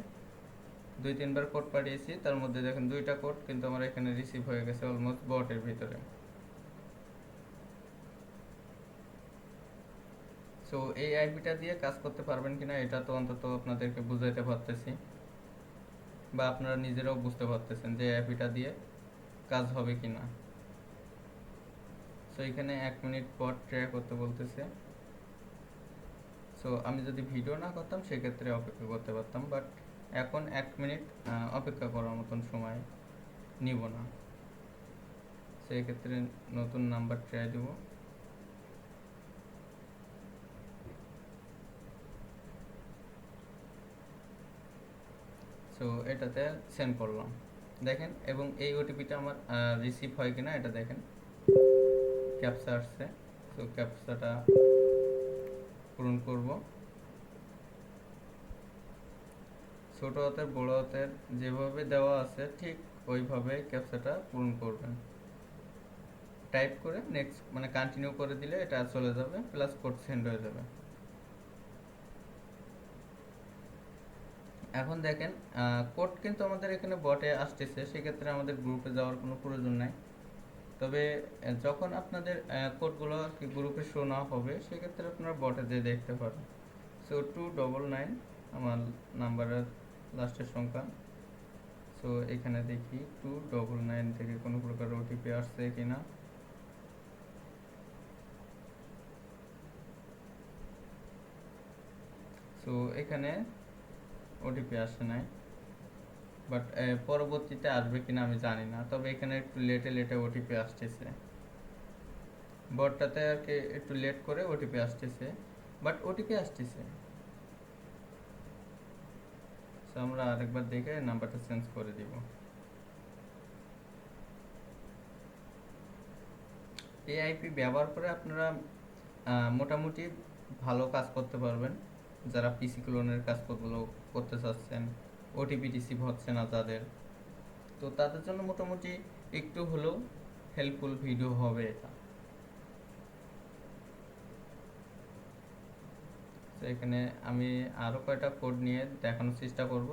2-3বার কোড পাঠিয়েছি, তার মধ্যে দেখেন 2টা কোড কিন্তু আমার এখানে রিসিভ হয়ে গেছে অলমোস্ট বটের ভিতরে। সো এই আইপিটা দিয়ে কাজ করতে পারবেন কিনা এটা তো অন্তত আপনাদেরকে বুঝাইতে পারতেছি, বা আপনারা নিজেরাও বুঝতে পারতেছেন যে আইপিটা দিয়ে কাজ হবে কিনা। সো এখানে 1 মিনিট পর ট্রাই করতে বলতেছে। সো আমি যদি ভিডিও না করতাম সেক্ষেত্রে অপেক্ষা করতে পারতাম, বাট এখন 1 মিনিট অপেক্ষা করার মতন সময় নিব না। সেই ক্ষেত্রে নতুন নাম্বার ট্রাই দেব। সো এটাতে সেন্ড করলাম দেখেন, এবং এই ওটিপিটা আমার রিসিভ হয় কিনা এটা দেখেন। ক্যাপচা আসছে, সো ক্যাপচাটা পূরণ করব। ছোট হাতের বড় হাতের যেভাবে দেওয়া আছে ঠিক ওইভাবে ক্যাপচাটা পূরণ করবেন। টাইপ করে নেক্সট মানে কন্টিনিউ করে দিলে এটা চলে যাবে, প্লাস কোড সেন্ড হয়ে যাবে। এখন দেখেন কোড কিন্তু আমাদের এখানে বটে আসতেছে, সেক্ষেত্রে আমাদের গ্রুপে যাওয়ার কোনো প্রয়োজন নাই। তবে যখন আপনাদের কোডগুলো আর কি গ্রুপে শো না হবে সেক্ষেত্রে আপনারা বটে যেয়ে দেখতে পারেন। সো 299 আমার নাম্বারের লাস্টের সংখ্যা। সো সো এখানে দেখি 299 থেকে কোনো প্রকার ওটিপি আসছে কিনা। সো এখানে ওটিপি আসে নাই, বাট পরবর্তীতে আসবে কিনা আমি জানি না, তবে এখানে একটু লেটে লেটে ওটিপি আসতেছে, বটটাতে আর কি একটু লেট করে ওটিপি আসতেছে, বাট ওটিপি আসতেছে। সো আমরা আরেকবার দেখে নাম্বারটা চেঞ্জ করে দিব। এই আইপি ব্যবহার করে আপনারা মোটামুটি ভালো কাজ করতে পারবেন। যারা পিসি ক্লোনের কাজগুলো করতে চাচ্ছেন, ওটিপি রিসিভ হচ্ছে না যাদের, তো তাদের জন্য মোটামুটি একটু হলেও হেল্পফুল ভিডিও হবে এটা। তো এখানে আমি আরও কয়টা কোড নিয়ে দেখানোর চেষ্টা করব।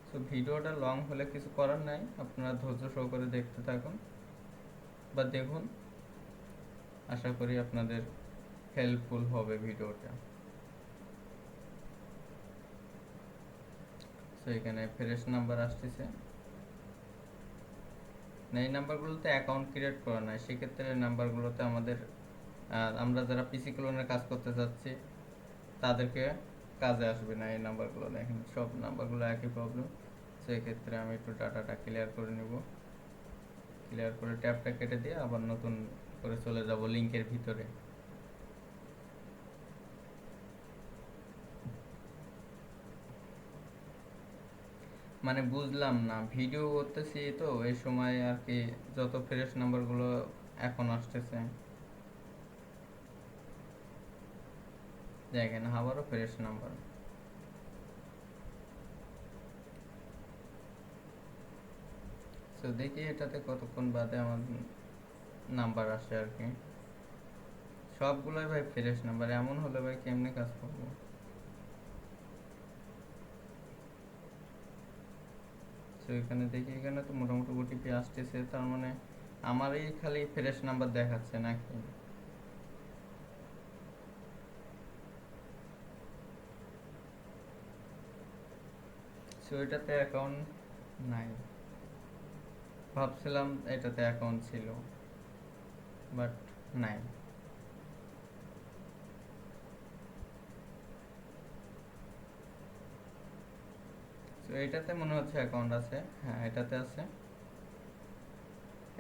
সো ভিডিওটা লং হলে কিছু করার নাই, আপনারা ধৈর্য সহকারে দেখতে থাকুন বা দেখুন, আশা করি আপনাদের হেল্পফুল হবে ভিডিওটা। সো এখানে ফ্রেশ নাম্বার আসতেছে না, এই নাম্বারগুলোতে অ্যাকাউন্ট ক্রিয়েট করা নাই, সেক্ষেত্রে নাম্বারগুলোতে আমাদের আমরা যারা পিসি ক্লোনের কাজ করতে যাচ্ছি তাদেরকে কাজে আসবে না এই নাম্বারগুলো। দেখেন সব নাম্বারগুলো একই প্রবলেম। সেক্ষেত্রে আমি একটু ডাটাটা ক্লিয়ার করে নেব, ক্লিয়ার করে ট্যাবটা কেটে দিয়ে আবার নতুন করে চলে যাব লিঙ্কের ভিতরে। মানে বুঝলাম না, ভিডিও করতেছি তো এই সময় আর কি যত ফ্রেশ নাম্বারগুলো এখন আসতেছে, দেখেন আবারও ফ্রেশ নাম্বার। তো দেখি এটাতে কতক্ষণ বাদে আমার নাম্বার আসে আর কি। সবগুলোই ভাই ফ্রেশ নাম্বার, এমন হলে ভাই কেমনে কাজ করবো। তো এখানে দেখি, এখানে তো মোটামুটি ওটিপি আসতেছে, তার মানে আমারই খালি ফ্রেশ নাম্বার দেখাচ্ছে নাকি। সো এটাতে অ্যাকাউন্ট নাই, ভাবছিলাম এটাতে অ্যাকাউন্ট ছিল, বাট নাই। তো এটাতে মনে হচ্ছে অ্যাকাউন্ট আছে, হ্যাঁ এটাতে আছে।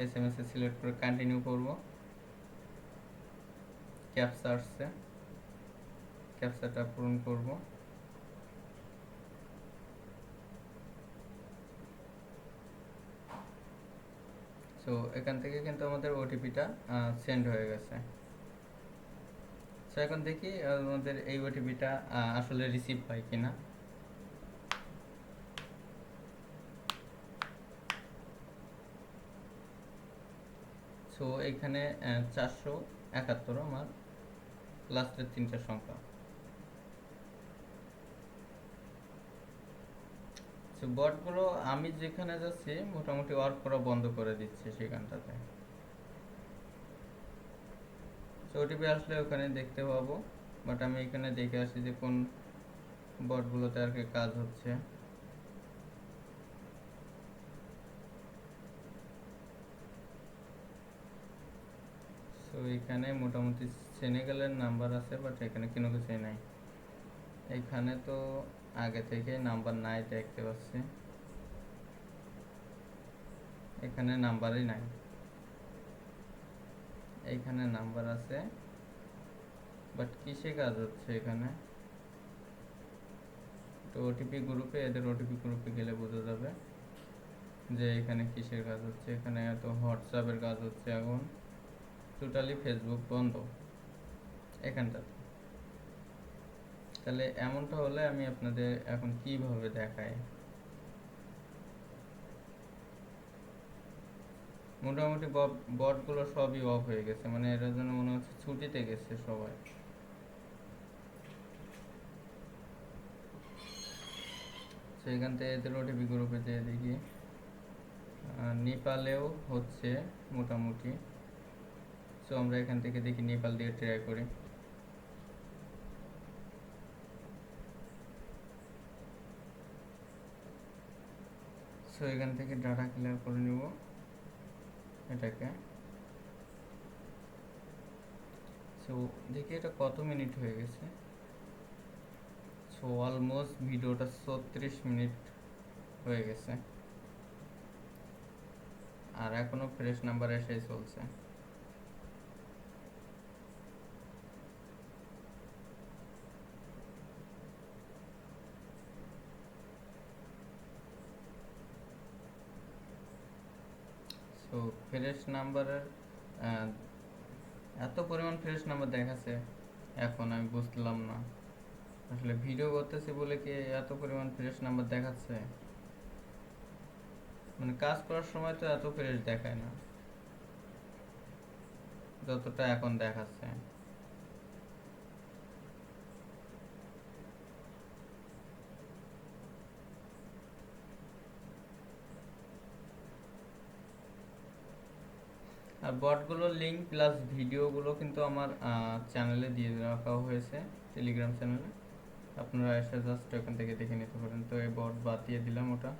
এসএমএস এ সিলেক্ট করে কন্টিনিউ করব, ক্যাপচা আসছে, ক্যাপচাটা পূরণ করব। সো এখান থেকে কিন্তু আমাদের ওটিপিটা সেন্ড হয়ে গেছে। সো এখন দেখি আমাদের এই ওটিপিটা আসলে রিসিভ হয় কিনা। সো এখানে 471 আমার লাস্টের 3টা সংখ্যা। সো বটগুলো আমি যেখানে যাচ্ছি মোটামুটি ওয়ার্ক করা বন্ধ করে দিচ্ছে সেখানটাতে। সো ওটিপি আসলে ওখানে দেখতে পাবো, বাট আমি এখানে দেখে আসি যে কোন বটগুলোতে আর কি কাজ হচ্ছে। সো এখানে মোটামুটি সেনেগালের নাম্বার আছে, বাট এখানে কোনো কিছুই নাই। এখানে তো আগে থেকে নাম্বার নাই দেখতে পাচ্ছি, এখানে নাম্বারই নাই। এইখানে নাম্বার আছে, বাট কিসে কাজ হচ্ছে এখানে। তো ওটিপি গ্রুপে, এদের ওটিপি গ্রুপে গেলে বোঝা যাবে যে এখানে কিসের কাজ হচ্ছে। এখানে তো হোয়াটসঅ্যাপের কাজ হচ্ছে এখন, টোটালি ফেসবুক বন্ধ এখানটাতে। তাহলে এমনটা হলে আমি আপনাদের এখন কিভাবে দেখাই। মোটামুটি বটগুলো সবই অফ হয়ে গেছে, মানে এর জন্য মনে হচ্ছে ছুটিতে গেছে সবাই। সেখান থেকে এদের ওটিপি গ্রুপে যেয়ে দেখি নেপালেও হচ্ছে মোটামুটি। সো আমরা এখান থেকে দেখি নেপাল দিয়ে ট্রাই করি। সো এখান থেকে ডাটা ক্লিয়ার করে নিব এটাকে। সো দেখি এটা কত মিনিট হয়ে গেছে। সো অলমোস্ট ভিডিওটা 36 মিনিট হয়ে গেছে, আর এখনো ফ্রেশ নাম্বার এসেই চলছে। সো ফ্রেশ নাম্বারের এত পরিমাণ ফ্রেশ নাম্বার দেখাচ্ছে, এখন আমি বুঝলাম না আসলে ভিডিও করতেছি বলে কি এত পরিমাণ ফ্রেশ নাম্বার দেখাচ্ছে। মানে কাজ করার সময় তো এত ফ্রেশ দেখায় না যতটা এখন দেখাচ্ছে। আর বটগুলোর লিঙ্ক প্লাস ভিডিওগুলো কিন্তু আমার চ্যানেলে দিয়ে রাখা হয়েছে, টেলিগ্রাম চ্যানেলে। আপনারা এসে জাস্ট ওখান থেকে দেখে নিতে পারেন। তো এই বট বাদ দিয়ে দিলাম ওটা।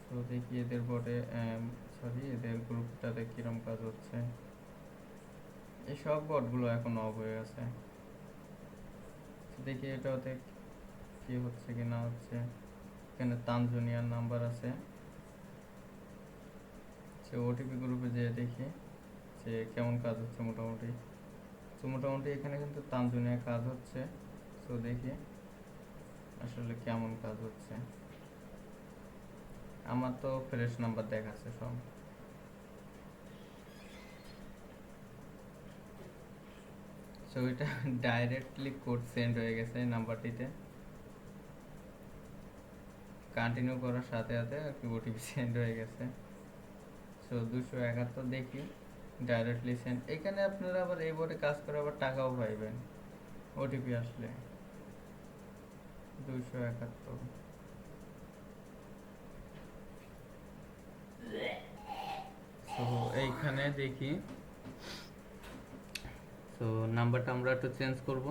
তো দেখি এদের বটে এদের গ্রুপটাতে কিরম কাজ হচ্ছে। এই সব বটগুলো এখন অফ হয়ে গেছে। দেখি এটাতে কি হচ্ছে কি না হচ্ছে। এখানে তানজুনিয়ার নাম্বার আছে, সে ওটিপি গ্রুপে যেয়ে দেখি যে কেমন কাজ হচ্ছে মোটামুটি। তো মোটামুটি এখানে কিন্তু তানজুনিয়া কাজ হচ্ছে। তো দেখি আসলে কেমন কাজ হচ্ছে। আমার তো ফ্রেশ নাম্বার দেখাচ্ছে সব। সো এটা ডাইরেক্টলি কোড সেন্ড হয়ে গেছে নাম্বারটিতে, কন্টিনিউ করার সাথে সাথে আর কি ওটিপি সেন্ড হয়ে গেছে। সো 271 দেখি ডাইরেক্টলি সেন্ড। এখানে আপনারা আবার এই বোর্ডে কাজ করে আবার টাকাও পাইবেন ওটিপি আসলে। 271 সো এইখানে দেখি। সো নাম্বারটা আমরা একটু চেঞ্জ করব।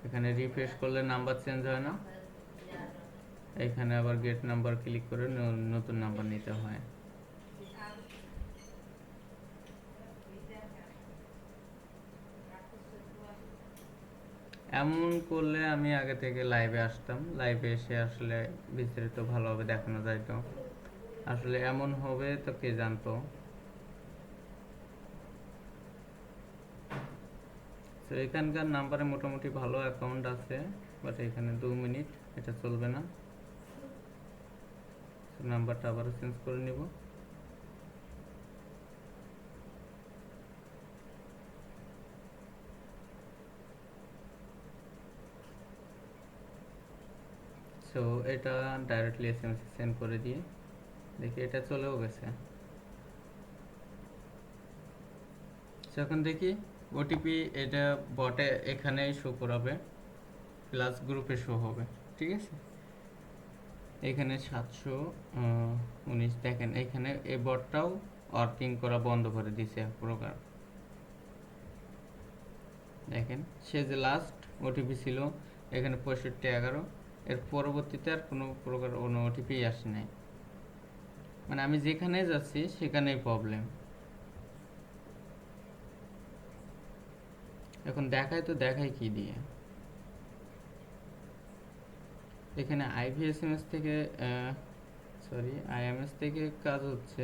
এখানে রিফ্রেশ করলে নাম্বার চেঞ্জ হয় না, এখানে আবার গেট নাম্বার ক্লিক করে নতুন নাম্বার নিতে হয়। এমন করলে আমি আগে থেকে লাইভে আসতাম, লাইভে এসে আসলে বিস্তারিত ভালোভাবে দেখানো যাইতো। আসলে এমন হবে তো কে জানতো। তো এখানকার নাম্বারে মোটামুটি ভালো অ্যাকাউন্ট আছে, বাট এখানে 2 মিনিট এটা চলবে না। নাম্বারটা আবারও চেঞ্জ করে নিব। সো এটা ডাইরেক্টলি এসএমএস সেন্ড করে দিয়ে দেখি এটা চলেও গেছে। এখন দেখি ওটিপি এটা বটে এখানেই শো করাবে, প্লাস গ্রুপে শো হবে। ঠিক আছে, এখানে 719 দেখেন, এখানে এই বটটাও ওয়ার্কিং করা বন্ধ করে দিছে এক প্রকার। দেখেন সে যে লাস্ট ওটিপি ছিল এখানে 6511, এর পরবর্তীতে আর কোনো প্রকার কোনো ওটিপি আসে নাই। মানে আমি যেখানে যাচ্ছি সেখানেই প্রবলেম। এখন দেখায় তো দেখায় কি দিয়ে। এখানে আইভিএসএমএস থেকে আইএমএস থেকে কাজ হচ্ছে,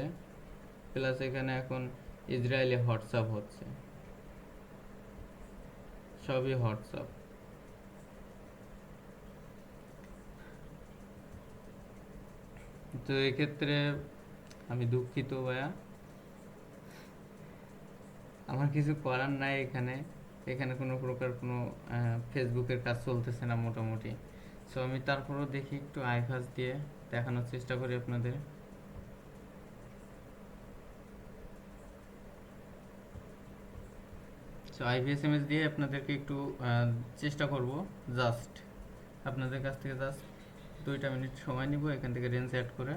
প্লাস এখানে এখন ইসরায়েলি হোয়াটসঅ্যাপ হচ্ছে, সবই হোয়াটসঅ্যাপ। তো এক্ষেত্রে আমি দুঃখিত ভাইয়া, আমার কিছু করার নাই। এখানে এখানে কোনো প্রকার কোনো ফেসবুকের কাজ চলতেছে না মোটামুটি। সো আমি তারপরও দেখি একটু আইফাস দিয়ে দেখানোর চেষ্টা করি আপনাদের। সো আইভিএসএমএস দিয়ে আপনাদেরকে একটু চেষ্টা করব। জাস্ট আপনাদের কাছ থেকে জাস্ট 2টা মিনিট সময় নিব, এখান থেকে রেঞ্জ অ্যাড করে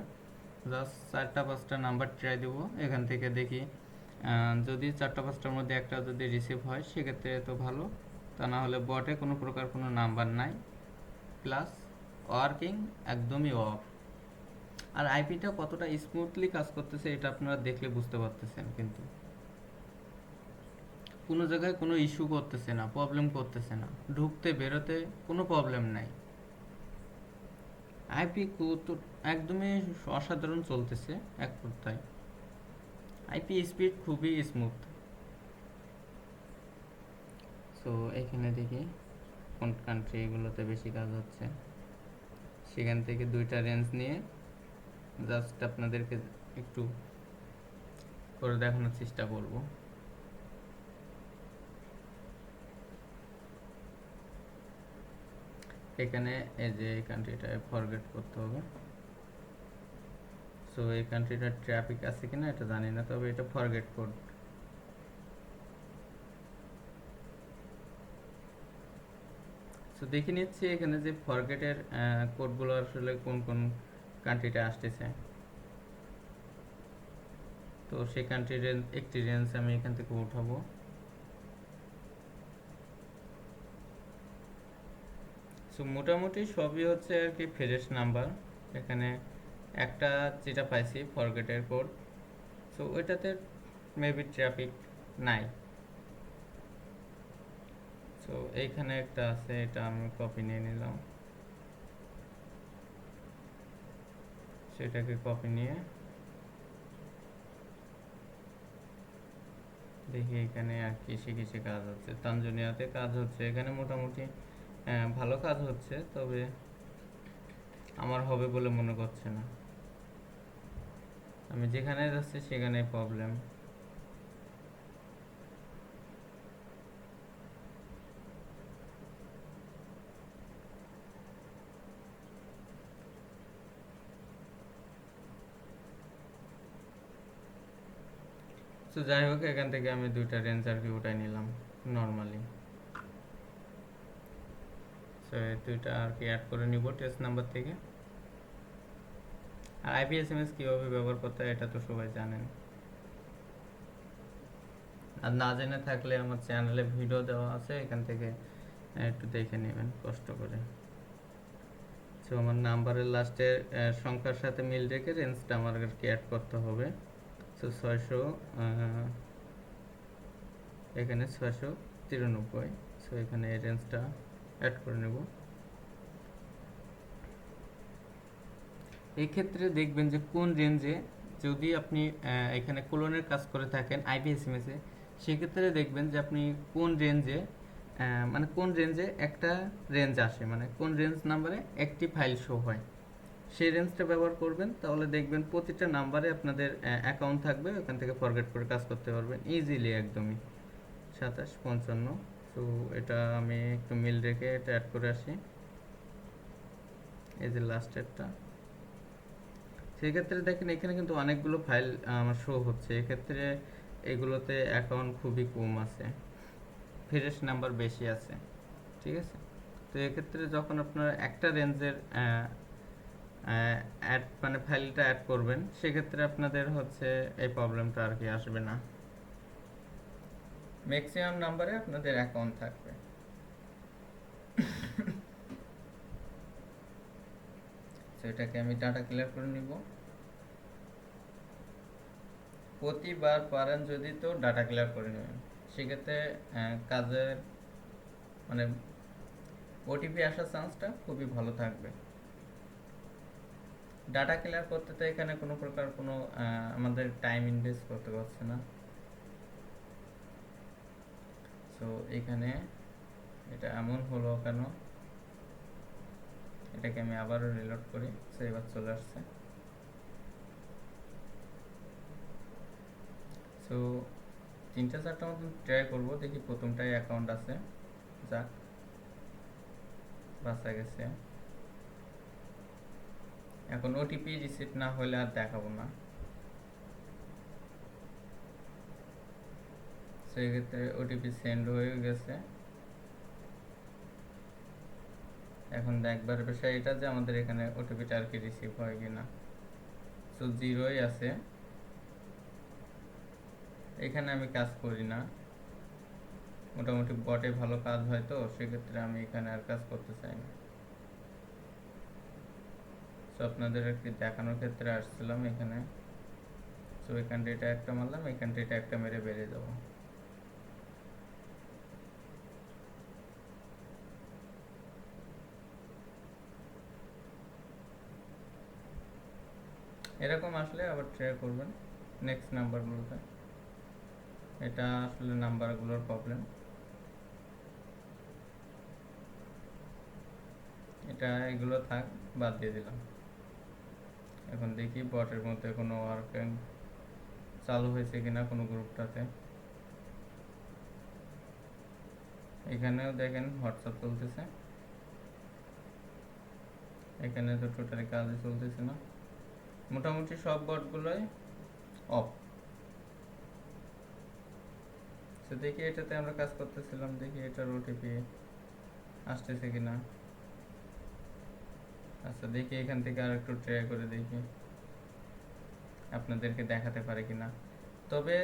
জাস্ট 4টা-5টা নাম্বার ট্রাই দেবো। এখান থেকে দেখি যদি 4টা-5টার মধ্যে একটা যদি রিসিভ হয় সেক্ষেত্রে তো ভালো, তা না হলে বটে কোনো প্রকার কোনো নাম্বার নাই, প্লাস ওয়ার্কিং একদমই অফ। আর আইপিটা কতটা স্মুথলি কাজ করতেছে এটা আপনারা দেখলে বুঝতে পারতেছেন, কিন্তু কোনো জায়গায় কোনো ইস্যু করতেছে না, প্রবলেম করতেছে না, ঢুকতে বেরোতে কোনো প্রবলেম নাই। আইপি তো একদমই অসাধারণ চলতেছে এক কথায়। আইপি স্পিড খুবই স্মুথ। সো এখানে দেখি কোন কান্ট্রি এগুলোতে বেশি কাজ হচ্ছে, সেখান থেকে দুইটা রেঞ্জ নিয়ে জাস্ট আপনাদেরকে একটু করে দেখানোর চেষ্টা করব। এখানে এই যে এই কান্ট্রিটা ফরগেট করতে হবে। সো এই কান্ট্রিটার ট্রাফিক আছে কিনা এটা জানি না, তবে এটা ফরগেট কোড। সো দেখে নিচ্ছি এখানে যে ফরগেটের কোডগুলো আসলে কোন কোন কান্ট্রিটা আসতেছে। তো সেই কান্ট্রির একটি রেঞ্জ আমি এখান থেকে উঠাবো। সো মোটামুটি সবই হচ্ছে আর কি ফ্রেশ নাম্বার। এখানে একটা যেটা পাইছি ফরগেটের কোড, সো ওইটাতে মেবি ট্রাফিক নাই। সো এইখানে একটা আছে, এটা আমি কপি নিয়ে নিলাম। সেটাকে কপি নিয়ে দেখি এখানে আর কিসে কিসে কাজ হচ্ছে। তানজানিয়াতে কাজ হচ্ছে, এখানে মোটামুটি ভালো কাজ হচ্ছে, তবে আমার হবে বলে মনে করছে না। আমি যেখানে যাচ্ছি সেখানে প্রবলেম। তো যাই হোক, এখান থেকে আমি দুইটা রেঞ্জ আর কি উঠাই নিলাম নর্মালি। সো এই দুইটা আর কি অ্যাড করে নিব টেস্ট নাম্বার থেকে। আর আইপিএসএমএস কীভাবে ব্যবহার করতে হয় এটা তো সবাই জানেন, আর না জেনে থাকলে আমার চ্যানেলে ভিডিও দেওয়া আছে, এখান থেকে একটু দেখে নেবেন কষ্ট করে। সো আমার নাম্বারের লাস্টের সংখ্যার সাথে মিল রেখে রেঞ্জটা আমার আর কি অ্যাড করতে হবে। সো 600, এখানে 693। সো এখানে এই রেঞ্জটা অ্যাড করে নেব। এই ক্ষেত্রে দেখবেন যে কোন রেঞ্জে, যদি আপনি এখানে কোলনের কাজ করে থাকেন আইপিএসএমএসে, সেক্ষেত্রে দেখবেন যে আপনি কোন রেঞ্জে, মানে কোন রেঞ্জে একটা রেঞ্জ আসে, মানে কোন রেঞ্জ নাম্বারে একটি ফাইল শো হয়, সেই রেঞ্জটা ব্যবহার করবেন। তাহলে দেখবেন প্রতিটা নাম্বারে আপনাদের অ্যাকাউন্ট থাকবে, ওখান থেকে ফরগেট করে কাজ করতে পারবেন ইজিলি একদমই। 2755। তো এটা আমি একটু মিল রেখে এটা অ্যাড করে আসি, এই যে লাস্টেরটা। সেক্ষেত্রে দেখেন এখানে কিন্তু অনেকগুলো ফাইল আমার শো হচ্ছে, এক্ষেত্রে এগুলোতে অ্যাকাউন্ট খুবই কম আছে, ফ্রেশ নাম্বার বেশি আছে। ঠিক আছে, তো এক্ষেত্রে যখন আপনারা একটা রেঞ্জের অ্যাড মানে ফাইলটা অ্যাড করবেন, সেক্ষেত্রে আপনাদের হচ্ছে এই প্রবলেমটা আর কি আসবে না, ম্যাক্সিমাম নাম্বারে আপনাদের অ্যাকাউন্ট থাকবে। তো এটাকে আমি ডাটা ক্লিয়ার করে নিব। প্রতিবার পারেন যদি তো ডাটা ক্লিয়ার করে নেবেন, সেক্ষেত্রে কাজের মানে ওটিপি আসার চান্সটা খুবই ভালো থাকবে। ডাটা ক্লিয়ার করতে তো এখানে কোনো প্রকার কোনো আমাদের টাইম ইনভেস্ট করতে পারছে না। সো এখানে এটা এমন হলো কেন, এটাকে আমি আবারও রিলোড করি। সো এবার চলে আসছে। সো 3-4টা মতন ট্রাই করবো, দেখি প্রথমটাই অ্যাকাউন্ট আছে, যাক বাঁচা গেছে। এখন ওটিপি রিসিভ না হলে আর দেখাবো না। সেই ক্ষেত্রে ওটিপি সেন্ড হয়ে গেছে। এখন দেখবার বিষয় এটা যে আমাদের এখানে ওটিপিটা আর কি রিসিভ হয় কিনা। সো 0ই আছে, এখানে আমি কাজ করি না, মোটামুটি বটে ভালো কাজ হয়, তো সেক্ষেত্রে আমি এখানে আর কাজ করতে চাই না। তো আপনাদের একটি দেখানোর ক্ষেত্রে আসছিলাম এখানে। তো এখান থেকে এটা একটা মারলাম, এখান থেকে এটা একটা মেরে বেরিয়ে যাবো। এরকম আসলে আবার ট্রাই করবেন নেক্সট নাম্বারগুলোতে। এটা আসলে নাম্বারগুলোর প্রবলেম। এটা এগুলো থাক, বাদ দিয়ে দিলাম। এখন দেখি বটের মধ্যে কোনো ওয়ার্কিং চালু হয়েছে কিনা কোনো গ্রুপটাতে। এখানেও দেখেন হোয়াটসঅ্যাপ চলতেছে, এখানে তো টোটালি কাজই চলতেছে না। মোটামুটি সব বটগুলোই অফ। তো দেখি এটাতে আমরা কাজ করতেছিলাম, দেখি এটার ওটিপি আসতেছে কিনা। আচ্ছা দেখি এখান থেকে আর একটু ট্রাই করে দেখি আপনাদেরকে দেখাতে পারে কিনা। তবে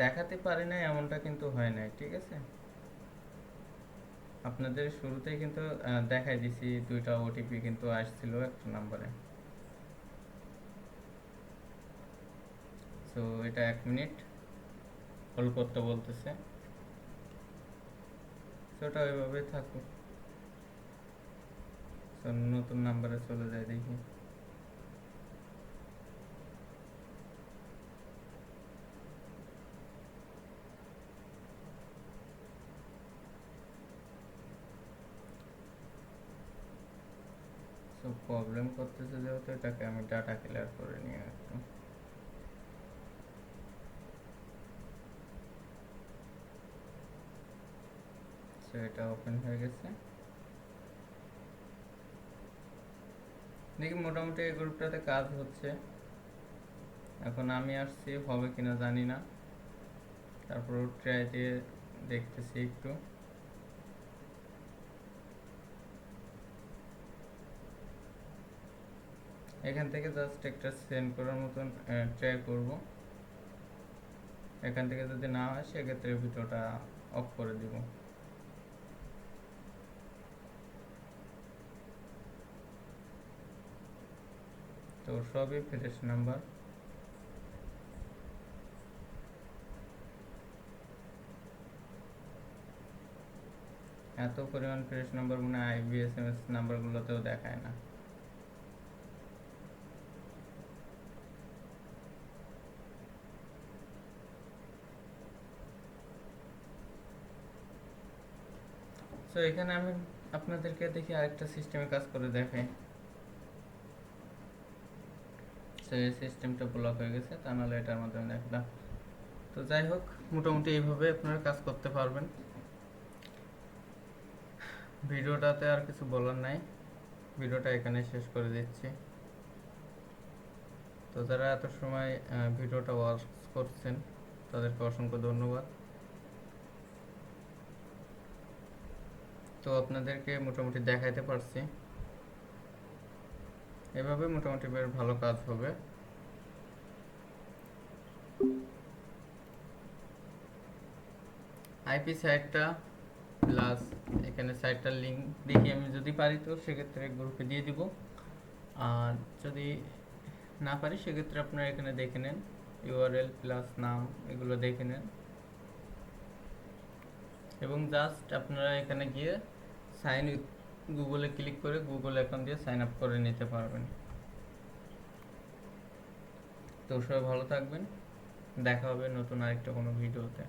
দেখাতে পারি না এমনটা কিন্তু হয় নাই, ঠিক আছে। আপনাদের শুরুতেই কিন্তু দেখাই দিছি, দুইটা ওটিপি কিন্তু আসছিল একটা নাম্বারে। সো এটা 1 মিনিট হোল্ড করতে বলতেছে। সো ওটা ওইভাবেই থাকুক। সো নতুন নাম্বারে চলে যায় দেখি। সো প্রবলেম করতেছে যেহেতু, এটাকে আমি ডাটা ক্লিয়ার করে নিয়ে একটু। সো এটা ওপেন হয়ে গেছে। দেখি মোটামুটি এই গ্রুপটাতে কাজ হচ্ছে। এখন আমি আসছি, হবে কিনা জানি না, তারপর ট্রাই দিয়ে দেখতেছি একটু। এখান থেকে জাস্ট একটা সেন্ড করার মতন ট্রাই করব। এখান থেকে যদি না হয় সেক্ষেত্রে ভিডিওটা অফ করে দিব। তো সবই ফ্রেশ নাম্বার। এত পরিমাণ ফ্রেশ নাম্বার মনে হয় IBSMS নাম্বারগুলোতেও দেখায় না। তো এখানে আমি আপনাদেরকে দেখি আরেকটা সিস্টেমে কাজ করে দেখাই। তো এই সিস্টেমটা ব্লক হয়ে গেছে, তা নাহলে এটার মাধ্যমে দেখলাম। তো যাই হোক, মোটামুটি এইভাবে আপনারা কাজ করতে পারবেন। ভিডিওটাতে আর কিছু বলার নাই, ভিডিওটা এখানে শেষ করে দিচ্ছি। তো যারা এত সময় ভিডিওটা ওয়াচ করছেন তাদেরকে অসংখ্য ধন্যবাদ। তো আপনাদেরকে মোটামুটি দেখাইতে পারছি, এভাবে মোটামুটি বেশ ভালো কাজ হবে। আইপি সাইটটা প্লাস এখানে সাইটটার লিঙ্ক দেখি আমি যদি পারি তো সেক্ষেত্রে গ্রুপে দিয়ে দিব, আর যদি না পারি সেক্ষেত্রে আপনারা এখানে দেখে নেন, ইউআরএল প্লাস নাম এগুলো দেখে নেন, এবং জাস্ট আপনারা এখানে গিয়ে সাইন উইথ গুগলে ক্লিক করে গুগল অ্যাকাউন্ট দিয়ে সাইন আপ করে নিতে পারবেন। তো সবাই ভালো থাকবেন, দেখা হবে নতুন আরেকটা কোনো ভিডিওতে।